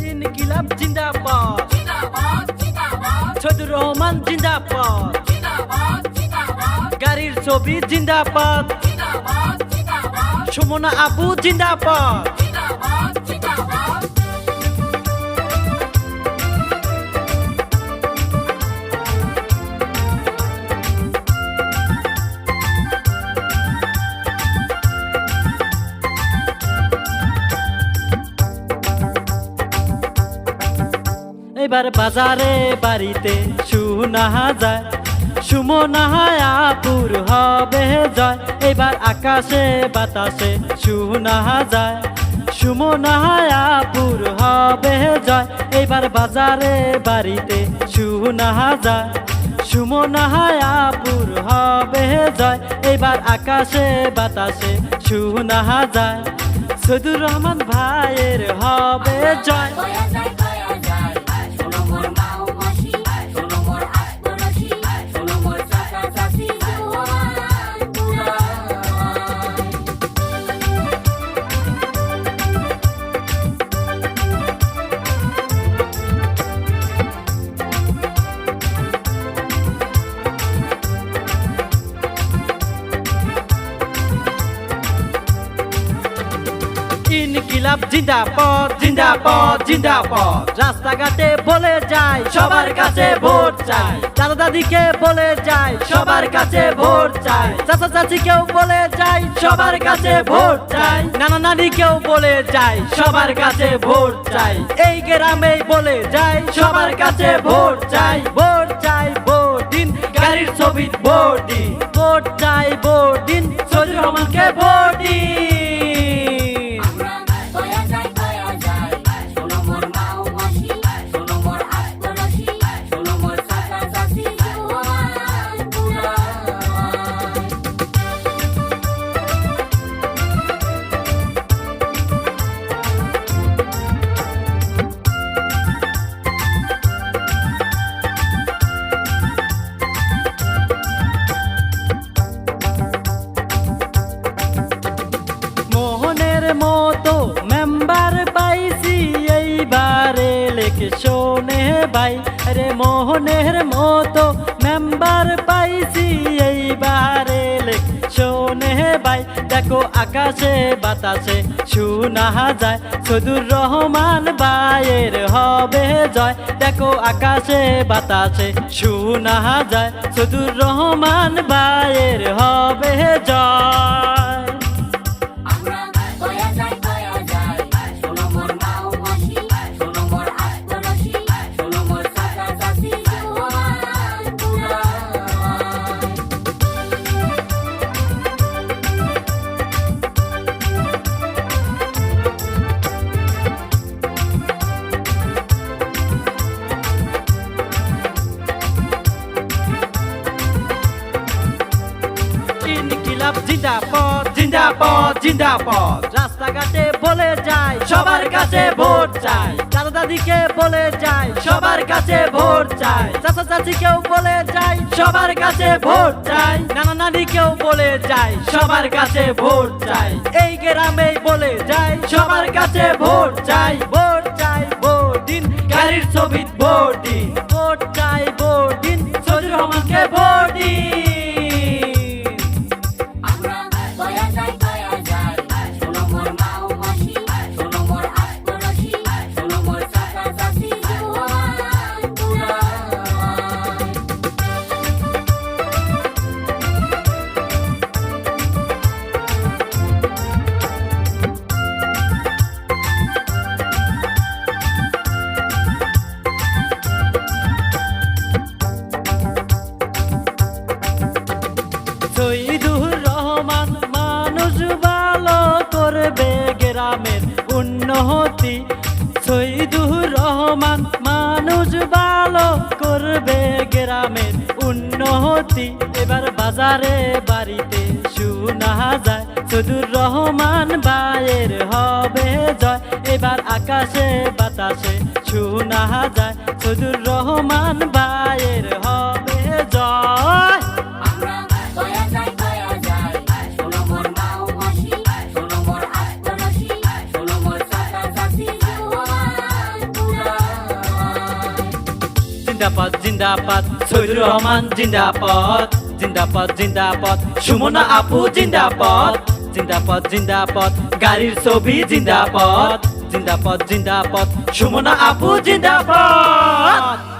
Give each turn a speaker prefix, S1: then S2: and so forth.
S1: ইনকিলাব জিন্দাবাদ, শহীদুর রহমান জিন্দাবাদ, গাড়ির ছবি জিন্দাবাদ, সুমনা আপু জিন্দাবাদ। এবার বাজারে বাড়িতে শোনা যায় সুমনা আপুর হবে জয়। এবার আকাশে বাতাসে শোনা যায় সুমনা আপুর হবে জয়। এবার বাজারে বাড়িতে শোনা যায় সুমনা আপুর হবে জয়। এবার আকাশে বাতাসে শোনা যায় শহীদুর রহমান ভাইয়ের হবে জয়। ইনকিলাব জিন্দাবাদ, জিন্দাবাদ, জিন্দাবাদ। রাস্তাঘাটে বলে যায় সবার কাছে ভোট চাই, দাদা দাদিকে বলে যায় সবার কাছে ভোট চাই, চাচা চাচিকেও বলে যায় সবার কাছে ভোট চাই, নানা নানিকেও বলে যায় সবার কাছে ভোট চাই। এই গ্রামেই বলে যায় সবার কাছে ভোট চাই, ভোট চাই ভোট দিন, গাড়ির ছবি ভোট দিন, ভোট চাই ভোট দিন, শহীদুর রহমানকে ভোট দিন। মতো মেম্বার পাইছি এইবারে লেখে শোনে ভাই, রে মোহনের মতো মেম্বার পাইছি এইবারে লেখে শোনে ভাই। দেখো আকাশে বাতাসে শোনা যায় শহীদুর রহমান ভাইয়ের হবে জয়। দেখো আকাশে বাতাসে শোনা যায় শহীদুর রহমান ভাইয়ের হবে জয়। ইনকিলাব জিন্দাবাদ, জিন্দাবাদ, জিন্দাবাদ। রাস্তাঘাটে বলে যায় সবার কাছে ভোট চাই, দাদা দাদিকে বলে যায় সবার কাছে ভোট চাই, চাচা চাচিকেও বলে যায় সবার কাছে ভোট চাই, নানা নানিকেও বলে যায় সবার কাছে ভোট চাই। এই গ্রামেই বলে যায় সবার কাছে ভোট চাই, ভোট চাই ভোট দিন, গাড়ির ছবি ভোট দিন, ভোট চাই ভোট দিন, শহীদুর রহমানকে ভোট দিন। শহীদুর রহমান মানুষ ভালো করবে গ্রামের উন্নতি, শহীদুর রহমান মানুষ ভালো করবে গ্রামের উন্নতি। এবার বাজারে বাড়িতে শোনা যায় শহীদুর রহমান ভাইয়ের হবে জয়। এবার আকাশে বাতাসে শোনা যায় শহীদুর রহমান ভাইয়ের হবে জয়। জিন্দাবাদ জিন্দাবাদ শহীদুর রহমান জিন্দাবাদ জিন্দাবাদ জিন্দাবাদ সুমনা আপু জিন্দাবাদ জিন্দাবাদ জিন্দাবাদ গাড়ির ছবি জিন্দাবাদ জিন্দাবাদ জিন্দাবাদ সুমনা আপু জিন্দাবাদ।